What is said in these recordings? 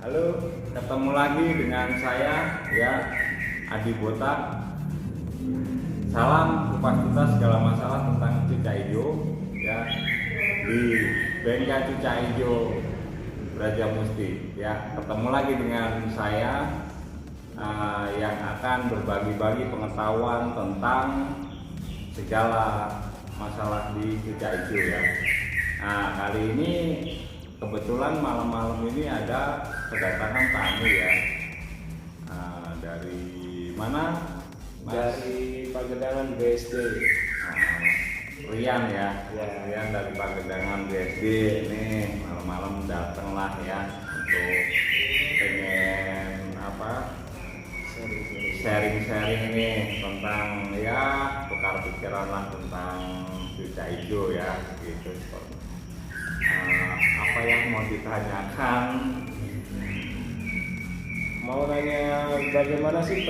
Halo, ketemu lagi dengan saya ya, Adi Botak. Salam kupas tuntas segala masalah tentang cuca hijau ya, di bengkel cuca hijau Braja Musti ya. Ketemu lagi dengan saya yang akan berbagi-bagi pengetahuan tentang segala masalah di cuca hijau ya. Nah, kali ini kebetulan malam-malam ini ada kedatangan tamu ya. Dari mana, Mas? Dari Pagedangan BSD. Rian ya. Rian dari Pagedangan BSD. Ini malam-malam datang lah ya untuk pengen sharing-sharing nih tentang ya tukar pikiran lah tentang cuca hijau ya gitu. Apa yang mau ditanyakan? Mau nanya bagaimana sih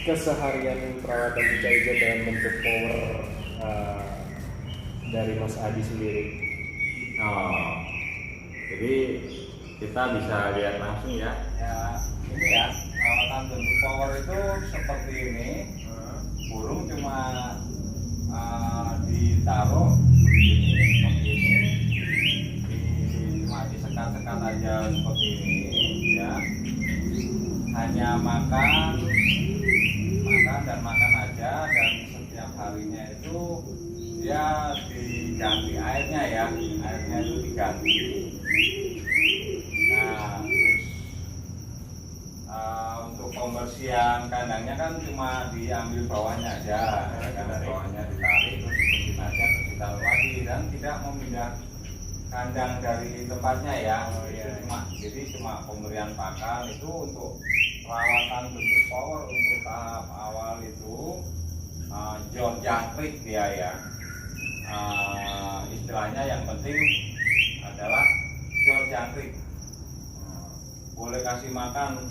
keseharian perawatan cuca hijau dalam bentuk power dari Mas Adi sendiri? Jadi kita bisa lihat langsung ya. Ini ya perawatan bentuk power itu seperti ini. Burung cuma ditaruh seperti ini, cuma disekat-sekat aja seperti ini ya. Hanya makan aja, dan setiap harinya itu dia diganti airnya ya, airnya itu diganti. Nah terus untuk pembersihan kandangnya kan cuma diambil bawahnya aja, bawahnya ditarik terus dibersihin aja, terus ditaruh lagi, dan tidak memindah kandang dari tempatnya ya. Jadi cuma pemberian pakan itu untuk perawatan bentuk power. Untuk tahap awal itu jor jangkrik dia ya, istilahnya yang penting adalah jor jangkrik. Boleh kasih makan.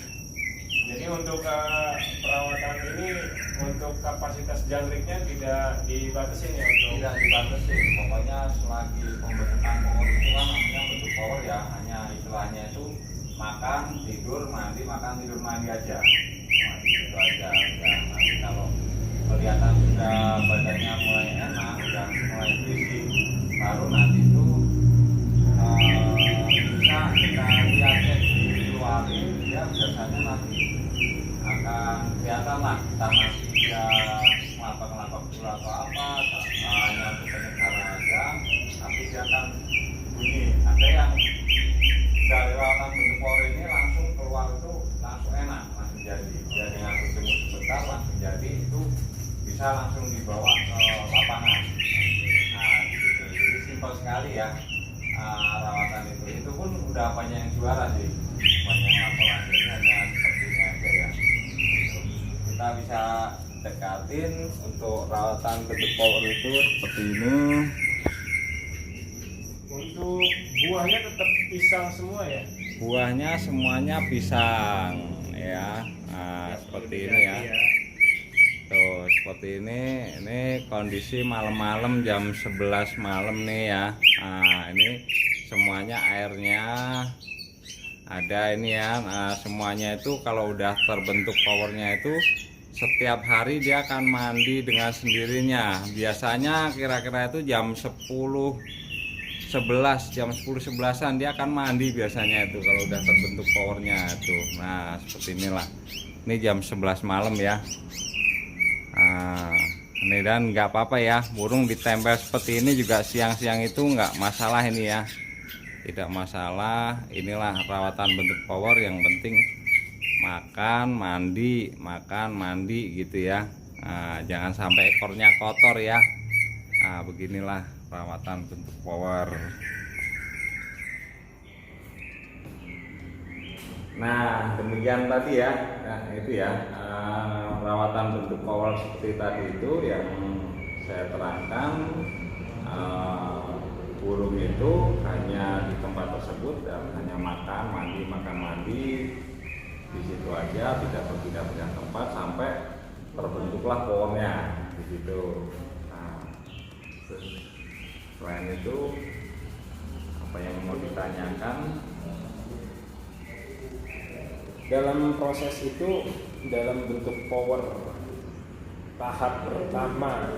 Jadi untuk perawatan ini untuk kapasitas jangkriknya tidak dibatasi ya? Tidak dibatasi, pokoknya selagi pembentukan power itu kan namanya bentuk power ya, hanya istilahnya itu makan, tidur, mandi, makan, tidur, mandi aja. Nah, itu aja. Ya, nanti kalau kelihatan sudah badannya mulai enak, udah mulai berisi, baru nanti itu bisa kita lihatnya dikeluarin, ya biasanya nanti akan kelihatan lah kita masih dia ngelapak-ngelapak dulu atau apa, hanya untuk penyegaran aja, tapi dia akan bunyi. Ada yang dari perawatan bentuk power ini langsung keluar itu langsung enak, langsung jadi. Dia dengan berjemur sebentar langsung jadi, itu bisa langsung dibawa ke lapangan. Nah gitu. Jadi simpel sekali ya rawatan itu. Itu pun udah banyak yang juara sih, banyak yang laporan. Jadi hanya seperti ini aja ya. Kita bisa dekatin untuk rawatan bentuk power itu seperti ini. Untuk buahnya tetap pisang semua ya? Buahnya semuanya pisang ya. Nah, seperti ini ya. Tuh seperti ini kondisi malam-malam jam 11 malam nih ya. Nah ini semuanya airnya ada ini ya. Nah, semuanya itu kalau udah terbentuk powernya itu setiap hari dia akan mandi dengan sendirinya. Biasanya kira-kira itu jam 10-11, jam 10-11an dia akan mandi biasanya itu kalau udah terbentuk powernya itu. Nah seperti inilah. Ini jam 11 malam ya. Nah, ini dan nggak apa-apa ya, burung ditempel seperti ini juga siang-siang itu nggak masalah ini ya, tidak masalah. Inilah rawatan bentuk power, yang penting makan mandi gitu ya. Nah, jangan sampai ekornya kotor ya. Nah beginilah perawatan bentuk power. Nah demikian tadi ya, itu ya perawatan bentuk power seperti tadi itu yang saya terangkan. Burung itu hanya di tempat tersebut dan hanya makan mandi di situ aja, tidak berpindah-pindah tempat sampai terbentuklah powernya di situ. Nah, terus selain itu apa yang mau ditanyakan? dalam proses itu, dalam bentuk power tahap pertama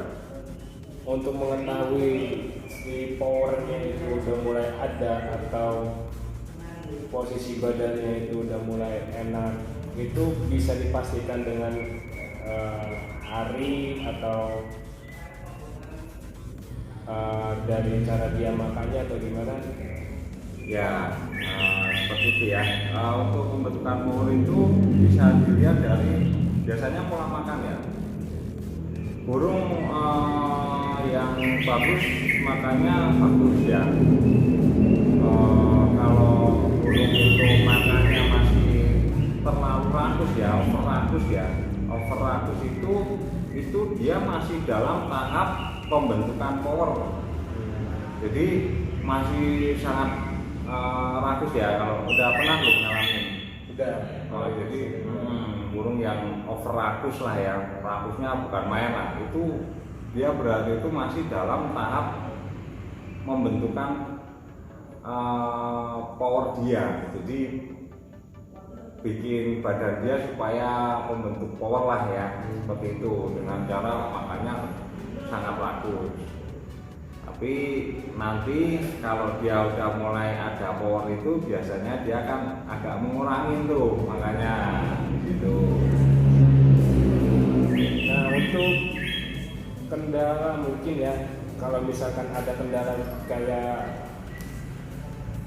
untuk mengetahui si powernya itu udah mulai ada atau posisi badannya itu udah mulai enak, itu bisa dipastikan dengan hari atau dari cara dia makannya atau gimana? Ya, seperti itu ya. Untuk pembentukan power itu bisa dilihat dari biasanya pola makan ya. Burung yang bagus makannya bagus ya. Kalau burung itu makannya masih terlalu rakus ya, over rakus itu dia masih dalam tahap pembentukan power. Jadi masih sangat rakus ya. Kalau udah pernah belum ngalamin? Udah. Jadi burung yang over rakus lah ya, rakusnya bukan main lah. Itu dia berarti itu masih dalam tahap membentukan power dia. Jadi bikin badan dia supaya membentuk power lah ya, seperti itu, dengan cara makannya sangat rakus. Tapi nanti kalau dia udah mulai ada power itu biasanya dia kan agak mengurangi tuh, makanya gitu. Nah, untuk kendala mungkin ya, kalau misalkan ada kendala kayak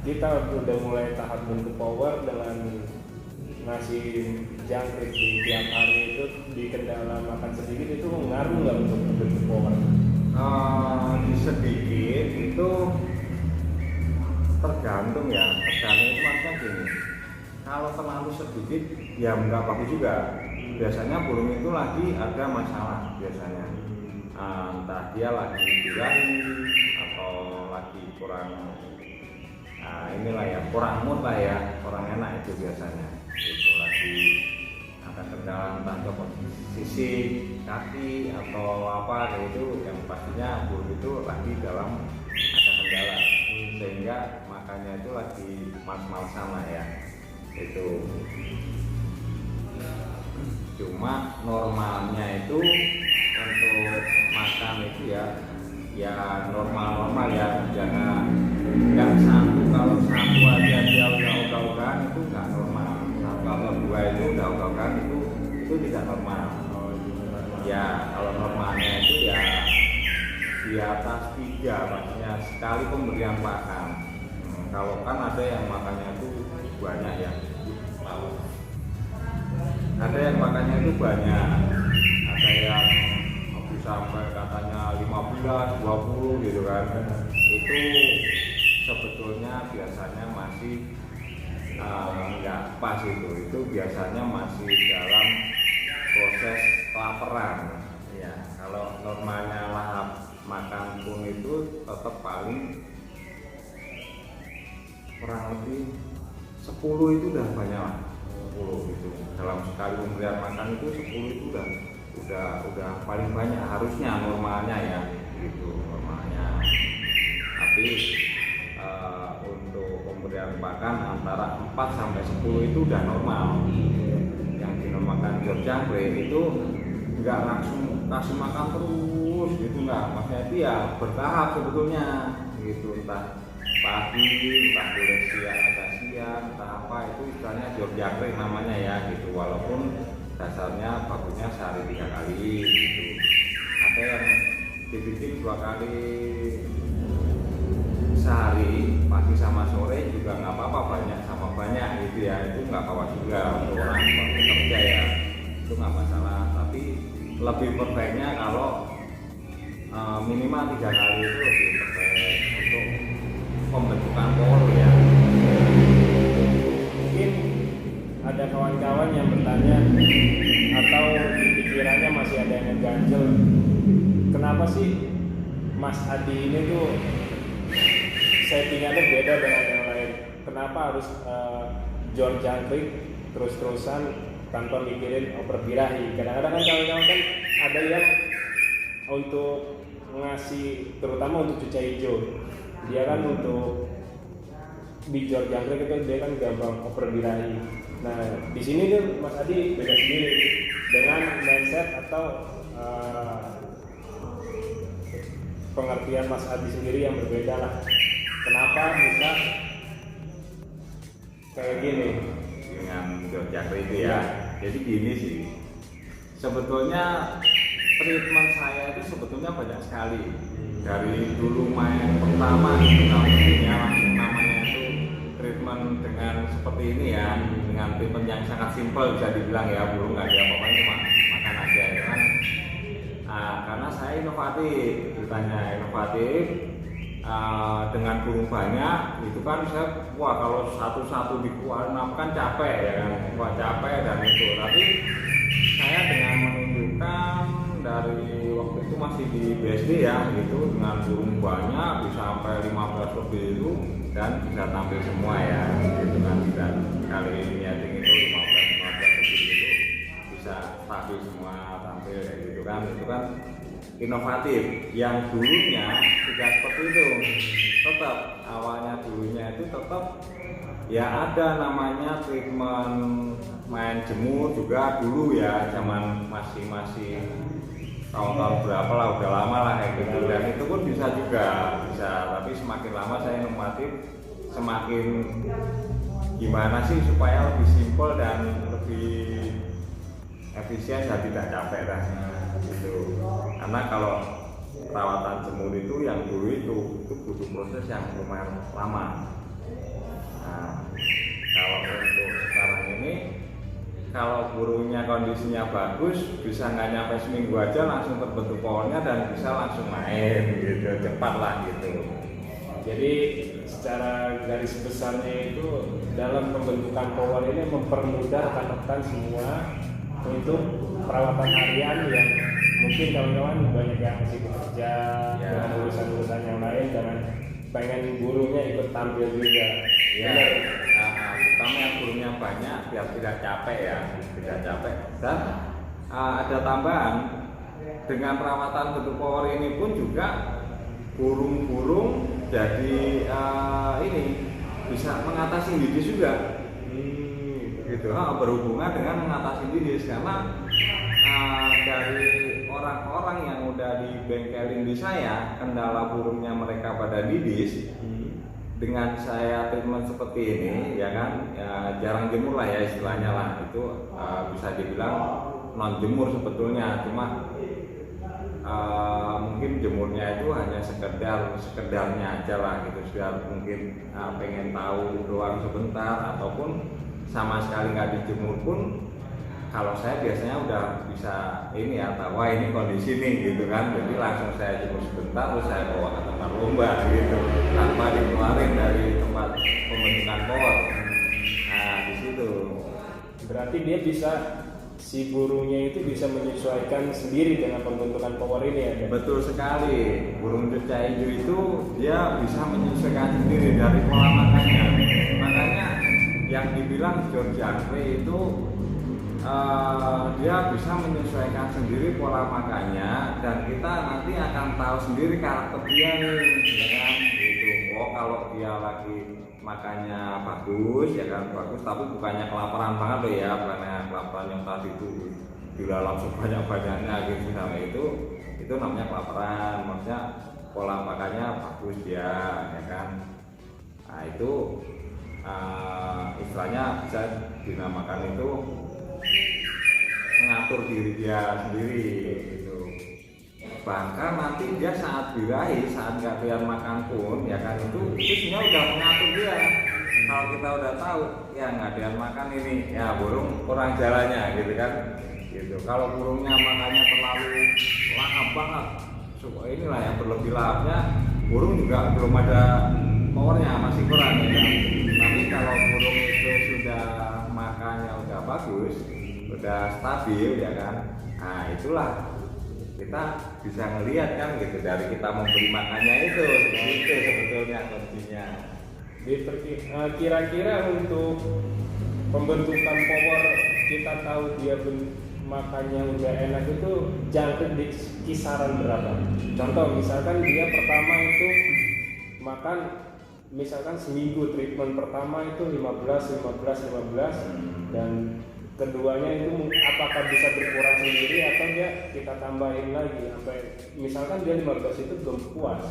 kita udah mulai tahap bentuk power dengan ngasih jangkrik di tiap hari, itu di kendala makan sedikit itu ngaruh nggak untuk bentuk power? Di sedikit itu tergantung ya, tergantung itu maksudnya gini, kalau terlalu sedikit ya nggak bagus juga. Biasanya burung itu lagi ada masalah biasanya, entah dia lagi birahi atau lagi kurang inilah ya, kurang mood lah ya, kurang enak itu biasanya. Itu lagi ada kendala entah copot sisi kaki atau apa kayak itu, yang pastinya burung itu lagi dalam ada kendala, sehingga makanya itu lagi males-malesan lah ya itu. Cuma normalnya itu untuk makan itu ya normal ya, jangan nggak satu, kalau satu aja dia udah ogah-ogahan itu nggak normal. Kalau dua itu udah ogah-ogahan itu tidak normal. Ya kalau normalnya itu ya di atas 3, maksudnya sekali pemberian makan. Kalau kan ada yang makannya itu banyak ya, ada yang makannya itu banyak, ada yang bisa sampai katanya 15, 20 gitu kan. Itu sebetulnya biasanya masih nggak pas itu biasanya masih dalam proses kelaparan ya. Kalau normalnya lahap makan pun itu tetap paling kurang lebih 10 itu udah banyak lah, 10 itu dalam sekali pemberian makan itu 10 itu udah paling banyak harusnya normalnya ya gitu normalnya. Tapi untuk pemberian pakan antara 4 sampai 10 itu udah normal. Yang dinamakan jangkrik itu nggak langsung kasih makan terus gitu, nggak, maksudnya itu ya bertahap sebetulnya gitu, entah pagi, entah boleh siang, agak siang, entah apa, itu istilahnya jangkrik namanya ya gitu. Walaupun dasarnya bagusnya sehari 3 kali gitu. Ada yang dibikin 2 kali sehari, pagi sama sore juga nggak apa-apa, banyak sama banyak gitu ya, itu nggak apa-apa juga untuk orang yang kerja ya, itu nggak masalah. Tapi lebih perfectnya kalau minimal 3 kali itu lebih perfect untuk pembentukan power ya. Mungkin ada kawan-kawan yang bertanya atau di pikirannya masih ada yang ganjel, kenapa sih Mas Adi ini tuh settingannya beda dengan yang lain? Kenapa harus jor jangkrik terus-terusan tanpa mikirin birahi? Kadang-kadang kan kawan-kawan kan ada yang untuk ngasih, terutama untuk cuca hijau, dia kan untuk bijor jangkrik itu dia kan gampang oper birahi. Nah di sini tuh Mas Adi beda sendiri dengan mindset atau pengertian Mas Adi sendiri yang berbeda lah. Kenapa bisa kayak gini dengan Jogjakarta itu ya. Jadi gini sih, sebetulnya treatment saya itu sebetulnya banyak sekali. Dari dulu main pertama itu langsung namanya itu treatment dengan seperti ini ya, dengan treatment yang sangat simpel bisa dibilang ya, burung nggak ada apa-apa cuma makan aja ya kan. Karena saya inovatif, ditanya inovatif. Dengan burung banyak itu kan saya kalau satu-satu dikeluarin kan capek ya kan, capek dan itu. Tapi saya dengan menunjukkan dari waktu itu masih di BSD ya gitu, dengan burung banyak bisa sampai 15 lebih itu dan bisa tampil semua ya gitu kan. Dan kali ini nyeting itu 15 lebih itu bisa stabil semua tampil kayak gitu kan. Itu kan inovatif. Yang dulunya tidak seperti itu, tetap awalnya dulunya itu tetap ya ada namanya treatment main jemur juga dulu ya, zaman masih tahun-tahun berapa lah, udah lama lah kayak gitu. Dan itu pun bisa juga bisa, tapi semakin lama saya inovatif semakin gimana sih supaya lebih simpel dan lebih efisien dan tidak capek lah gitu. Karena kalau perawatan jemur itu yang dulu itu butuh proses yang lumayan lama. Nah, kalau untuk sekarang ini, kalau burungnya kondisinya bagus, bisa nggak nyampe seminggu aja langsung terbentuk pohonnya dan bisa langsung main gitu, cepat lah gitu. Jadi secara garis besarnya itu dalam pembentukan power ini mempermudah rekan-rekan semua untuk perawatan harian yang mungkin kawan-kawan banyak yang masih bekerja dengan urusan-urusan yang lain, jangan pengen burungnya ikut tampil juga. Ya, terutama yang burungnya banyak biar tidak capek ya, tidak capek. Dan ada tambahan dengan perawatan bentuk power ini pun juga burung-burung jadi ini bisa mengatasi didis juga. Gitu, berhubungan dengan mengatasi didis karena dari orang-orang yang udah dibengkelin di saya, kendala burungnya mereka pada didis. Dengan saya treatment seperti ini ya kan, ya, jarang jemur lah ya istilahnya lah, itu bisa dibilang non jemur sebetulnya, cuma mungkin jemurnya itu hanya sekedarnya aja lah gitu, biar mungkin pengen tahu doang sebentar, ataupun sama sekali nggak dijemur pun kalau saya biasanya udah bisa ini ya, tahu wah ini kondisi nih gitu kan, jadi langsung saya jemur sebentar terus saya bawa ke tempat lomba gitu tanpa dikeluarin dari tempat pembentukan power. Nah di situ berarti dia bisa, si burungnya itu bisa menyesuaikan sendiri dengan pembentukan power ini ya? Betul sekali, burung cucai hijau itu dia bisa menyesuaikan sendiri dari pola makannya. Makanya yang dibilang Jogjakarta itu dia bisa menyesuaikan sendiri pola makannya, dan kita nanti akan tahu sendiri karakter dia nih, ya kan? Gitu. Oh kalau dia lagi makannya bagus, ya kan bagus, tapi bukannya kelaparan banget loh ya, bukannya kelaparan yang tadi itu dilalap sebanyak-banyaknya gitu, sama itu namanya kelaparan, maksudnya pola makannya bagus dia, ya kan? Nah itu istilahnya bisa dinamakan itu mengatur diri dia sendiri gitu. Bahkan nanti dia saat birahi, saat nggak biar makan pun ya kan, itu sebenarnya udah mengatur dia. Kalau kita udah tahu ya nggak biar makan ini ya burung kurang jalannya gitu kan gitu. Kalau burungnya makannya terlalu lahap banget, supaya inilah yang berlebih lahapnya, burung juga belum ada powernya, masih kurang ya kan. Tapi kalau burung itu sudah makannya udah bagus, udah stabil ya kan, nah itulah kita bisa ngelihat kan gitu, dari kita memberi makannya itu sebetulnya kuncinya. Kira-kira untuk pembentukan power kita tahu dia makannya udah enak itu jangkrik di kisaran berapa? Contoh misalkan dia pertama itu makan misalkan seminggu treatment pertama itu 15 dan keduanya itu apakah bisa berkurang sendiri atau dia kita tambahin lagi sampai misalkan dia 15 itu belum puas.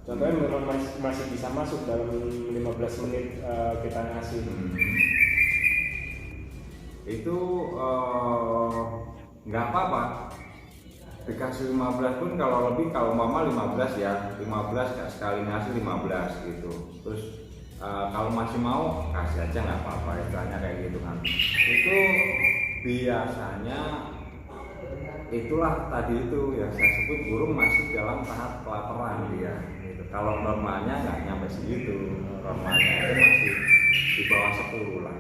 Contohnya memang masih bisa masuk dalam 15 menit kita ngasih. Itu nggak apa-apa. Dikasih 15 pun kalau lebih, kalau mama 15 ya 15 gak sekali ngasih 15 gitu. Terus kalau masih mau kasih aja nggak apa-apa, istilahnya kayak gitu kan. Itu biasanya itulah tadi itu yang saya sebut burung masih dalam tahap kelaparan dia gitu. Kalau normalnya nggak nyampe segitu, normalnya itu masih di bawah 10 lah.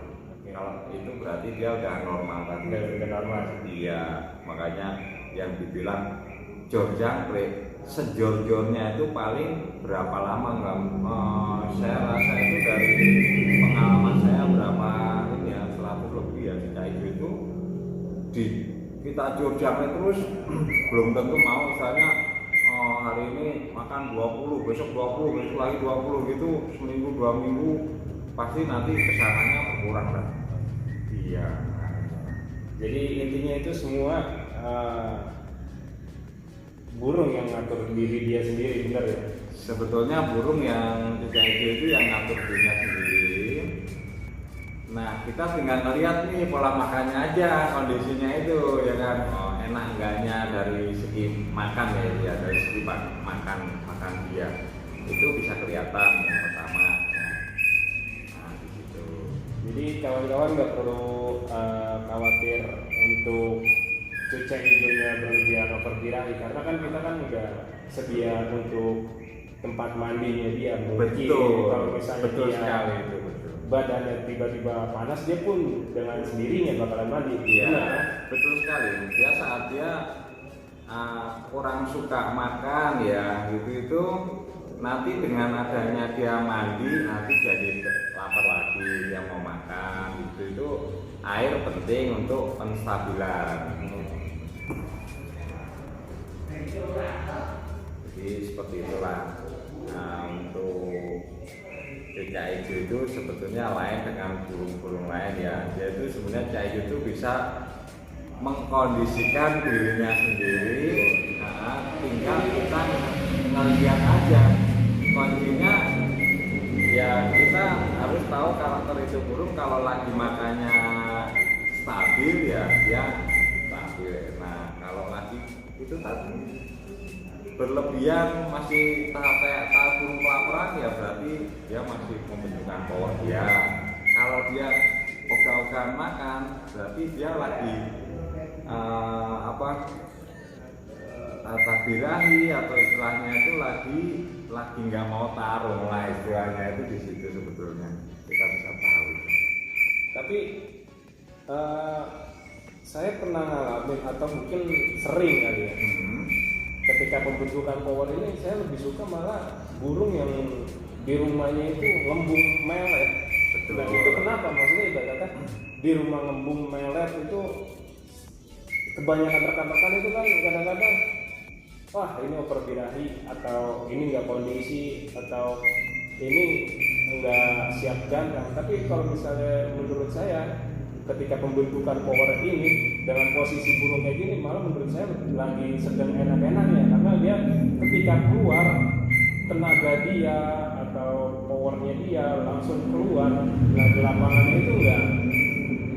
Kalau itu berarti dia udah normal tadi. Udah normal. Iya, makanya yang dibilang jor-jangkrik sejor-jornya itu paling berapa lama nggak? Saya rasa itu dari pengalaman saya berapa ini ya 100 lebih ya kayak gitu di kita jor-jangkrik terus belum tentu mau, misalnya hari ini makan 20, besok 20, besok lagi 20 gitu seminggu 2 minggu pasti nanti kesananya berkurang kan. Iya. Jadi intinya itu semua burung yang ngatur diri dia sendiri, benar ya? Sebetulnya burung yang cucai hijau itu yang ngatur dirinya sendiri. Nah, kita tinggal ngeliat nih pola makannya aja, kondisinya itu ya kan, enak enggaknya dari segi makan ya, dari segi makan dia itu bisa kelihatan yang pertama. Nah, di situ. Jadi kawan-kawan nggak perlu khawatir untuk cucai hijaunya berlebihan over birahi, karena kan kita kan udah sedia untuk tempat mandinya dia. Mungkin kalau misalnya betul dia sekali itu, betul. Badannya tiba-tiba panas, dia pun dengan sendirinya bakalan mandi. Iya, Nah, betul sekali. Dia saat dia kurang suka makan ya gitu itu, nanti dengan adanya dia mandi nanti jadi lapar lagi, dia mau makan gitu. Itu air penting untuk penstabilan. Jadi seperti itulah. Nah, untuk cucai hijau itu sebetulnya lain dengan burung-burung lain ya. Dia itu sebenarnya cucai hijau itu bisa mengkondisikan dirinya sendiri. Nah, tinggal kita ngeliat aja kondisinya. Ya kita harus tahu karakter itu burung, kalau lagi makannya stabil ya dia stabil. Nah, kalau lagi itu tadi berlebihan masih tahap burung kelaparan ya berarti dia masih membentukkan power dia. Kalau dia ogah-ogahan makan berarti dia lagi birahi atau istilahnya itu lagi nggak mau tarung lah, istilahnya itu di situ sebetulnya kita bisa tahu. tapi saya pernah ngalamin atau mungkin sering kali ya. Ketika pembentukan power ini saya lebih suka malah burung yang di rumahnya itu ngembung melet. Betul. Dan itu kenapa? Maksudnya ibaratnya di rumah ngembung melet itu kebanyakan rekan-rekan itu kan kadang-kadang wah ini over birahi atau ini nggak kondisi atau ini nggak siap gantang. Tapi kalau misalnya menurut saya ketika pembentukan power ini dengan posisi burung kayak gini malah menurut saya lagi sedang enak-enaknya, karena dia ketika keluar tenaga dia atau powernya dia langsung keluar. Nah di lapangan itu enggak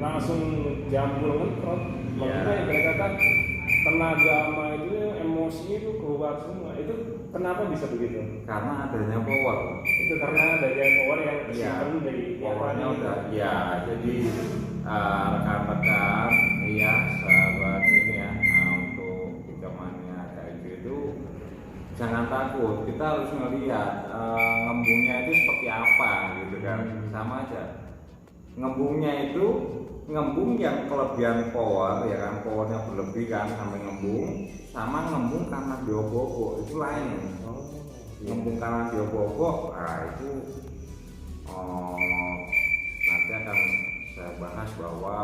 langsung jambul ngetrot, maksudnya kata-kata tenaga sama itu emosinya itu keluar semua. Itu kenapa bisa begitu? Karena adanya power. Itu karena adanya power yang kesimpan dari powernya udah ya. Jadi rekan-rekan ya sahabat ini ya, untuk hikamannya kayak gitu jangan takut, kita harus melihat ngembungnya itu seperti apa gitu kan. Sama aja ngembungnya itu, ngembung yang kelebihan power ya kan, powernya berlebih kan sampai ngembung, sama ngembung karena diobok-obok itu lain. Ngembung karena diobok-obok, nah itu nanti akan saya bahas bahwa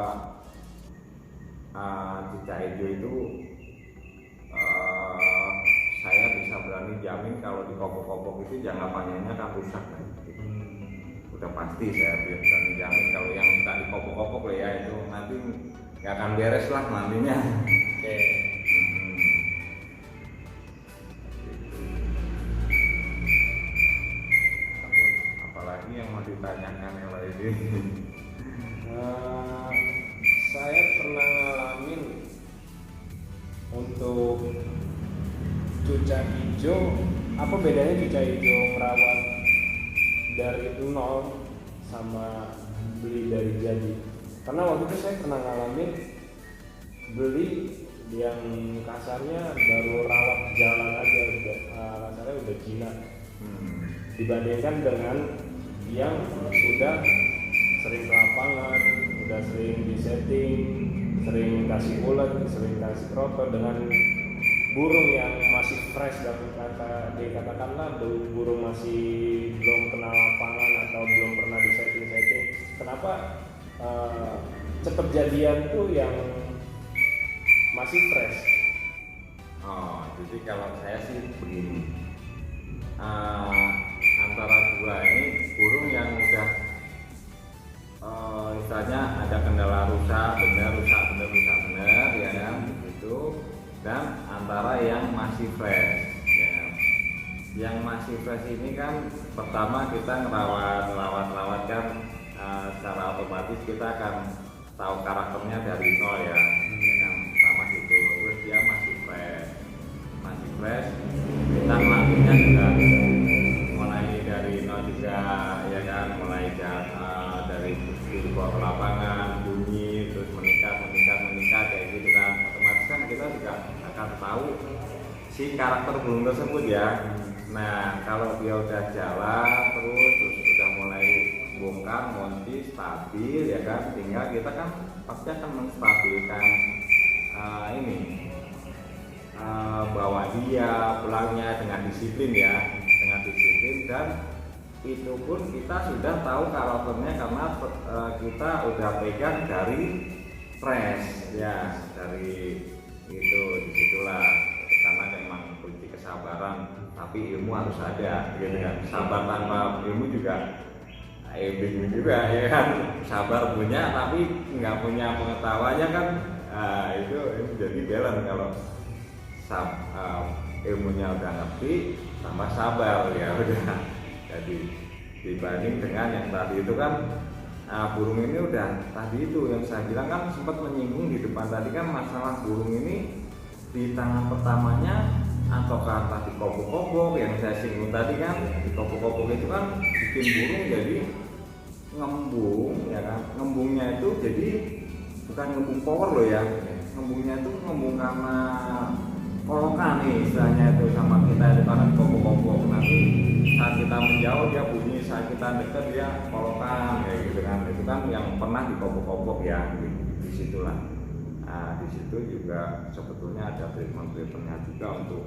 cucai hijau itu saya bisa berani jamin kalau di kopok-kopok itu jangka panjangnya akan rusak kan. udah pasti saya berani jamin kalau yang minta dikopok-kopok lah ya itu nanti nggak akan beres lah nantinya. Oke. Apalagi yang mau ditanyakan kalau ini? Saya pernah ngalamin untuk cuca hijau. Apa bedanya cuca hijau merawat dari nol sama beli dari jadi? Karena waktu itu saya pernah ngalamin beli yang kasarnya baru rawat jalan aja, kasarnya udah jinak, dibandingkan dengan yang sudah sering ke lapangan, udah sering disetting, sering kasih ulat, sering kasih kroto dengan burung yang masih fresh, dan dikatakanlah burung masih belum kenal lapangan atau belum pernah disetting. Kenapa cepet jadian tuh yang masih fresh? Oh, jadi kalau saya sih begini, antara dua ini burung yang udah istilahnya ada kendala rusak bener ya kan gitu, dan antara yang masih fresh ya kan. Yang masih fresh ini kan pertama kita ngerawat kan secara otomatis kita akan tahu karakternya dari nol ya kan, sama gitu. Terus dia masih fresh, kita melatihnya juga mulai dari nol juga ya kan, mulai dari dibawa ke lapangan, bunyi, terus meningkat kayak gitu kan. Otomatis kan kita juga akan tahu si karakter burung tersebut ya. Nah kalau dia udah jalan terus udah mulai bongkar, moncis, stabil ya kan, tinggal kita kan pasti akan menstabilkan bawa dia pulangnya dengan disiplin dan itu pun kita sudah tahu karakternya karena kita udah pegang dari fresh ya, dari itu disitulah. Karena memang kunci kesabaran, tapi ilmu harus ada gitu kan. Sabar tanpa ilmu juga bingung juga ya kan. Sabar punya tapi nggak punya pengetahuannya kan, itu jadi balance. Kalau ilmunya udah ngerti tambah sabar ya udah. Jadi dibanding dengan yang tadi itu kan burung ini udah tadi itu yang saya bilang kan sempat menyinggung di depan tadi kan, masalah burung ini di tangan pertamanya ataukah tadi kopok-kopok yang saya singgung tadi kan, di kopok-kopok itu kan bikin burung jadi ngembung ya kan. Ngembungnya itu jadi bukan ngembung power loh ya, ngembungnya itu ngembung karena kolokan nih istilahnya itu, sama kita itu karena kopok-kopok. Nanti saat kita menjauh dia bunyi, saat kita dekat dia kolokan kayak gitu kan. Itu kan yang pernah di kopok-kopok ya, di situlah. Nah, di situ juga sebetulnya ada treatment-treatmentnya juga untuk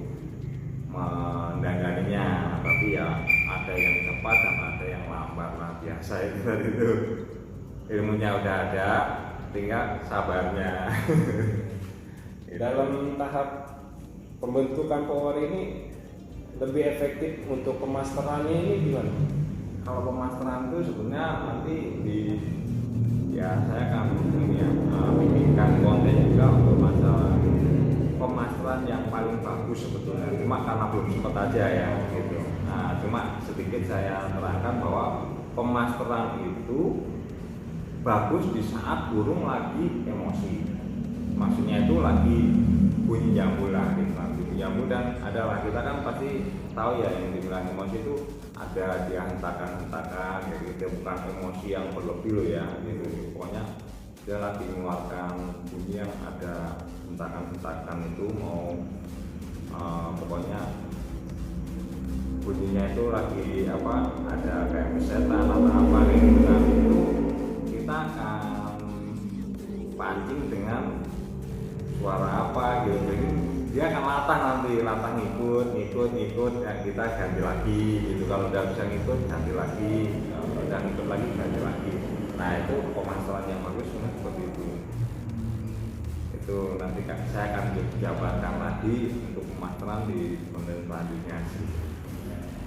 mendanganinya, tapi ya ada yang cepat dan ada yang lambat lah, biasa itu tadi itu. Ilmunya udah ada, tinggal sabarnya. Dalam tahap pembentukan power ini lebih efektif untuk pemasterannya ini gimana? Kalau pemasteran itu sebenarnya nanti saya akan bikinkan konten juga untuk masalah pemasteran yang paling bagus sebetulnya. Cuma karena belum sempat aja ya gitu. Nah, cuma sedikit saya terangkan bahwa pemasteran itu bagus di saat burung lagi emosi. Maksudnya itu lagi bunyi jambu lah gitu, bunyi jambu. Dan adalah kita kan pasti tahu ya yang dibilang emosi itu ada dia hentakan ya gitu, bukan emosi yang berlebih loh ya gitu. Pokoknya dia lagi mengeluarkan bunyi yang ada hentakan itu mau pokoknya bunyinya itu lagi ada kayak pesetan atau apa gitu kan. Itu kita akan pancing dengan suara apa gitu, jadi dia akan latah ngikut ya, kita ganti lagi gitu. Kalau udah bisa ngikut ganti lagi, udah ngikut lagi ganti lagi. Nah itu pemasaran yang bagus seperti itu nanti saya akan jabarkan lagi untuk pemasaran di konten selanjutnya sih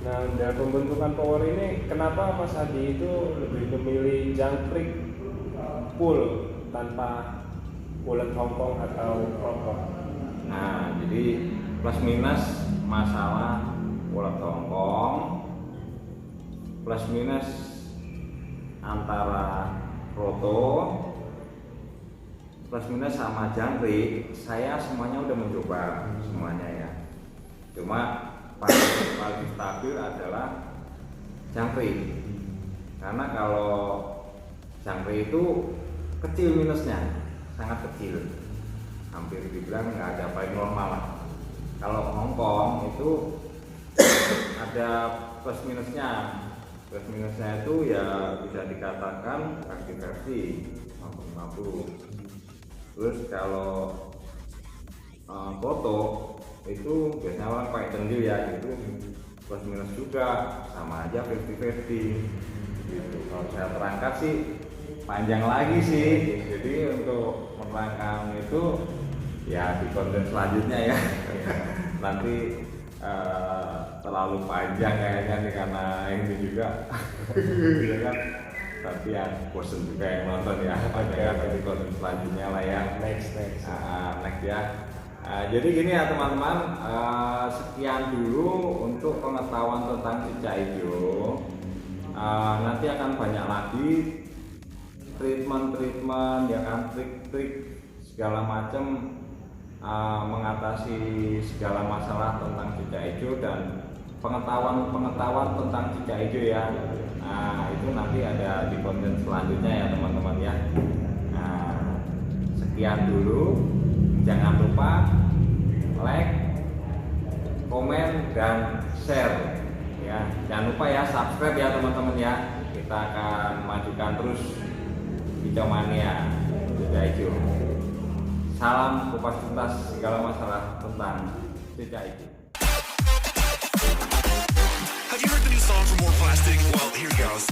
Nah, dalam pembentukan power ini, kenapa Mas Hadi itu lebih memilih jangkrik full tanpa ulet Hongkong atau proper? Nah, jadi plus minus masalah ulet Hongkong, plus minus antara proto, plus minus sama jangkrik, saya semuanya udah mencoba semuanya ya. Cuma paling stabil adalah jangkrik, karena kalau jangkrik itu kecil minusnya, sangat kecil, hampir dibilang nggak ada, paling normal lah. Kalau Hongkong itu ada plus minusnya. Plus minusnya itu ya bisa dikatakan versi 50-50. Terus kalau foto itu biasanya orang pakai cendil ya, itu plus minus juga, sama aja 50-50 gitu. Kalau saya terangkat sih panjang lagi sih, jadi untuk menerangkan itu ya di konten selanjutnya ya. Nanti terlalu panjang kayaknya nih, karena ini juga ya kan, tapi ya bosen juga yang nonton ya. Panjang di konten selanjutnya lah ya, next ya. Jadi gini ya teman-teman, sekian dulu untuk pengetahuan tentang cicak hijau. Nanti akan banyak lagi treatment ya kan, trik-trik segala macam mengatasi segala masalah tentang cicak hijau dan pengetahuan tentang cicak hijau ya. Nah, itu nanti ada di konten selanjutnya ya teman-teman ya. Nah, sekian dulu. Jangan lupa like, komen, dan share ya. Jangan lupa ya subscribe ya teman-teman ya. Kita akan majukan terus Hijau Mania cicak hijau. Salam kupas tuntas segala masalah tentang cicak hijau. Have you heard the new song from More Plastic? Well, here goes.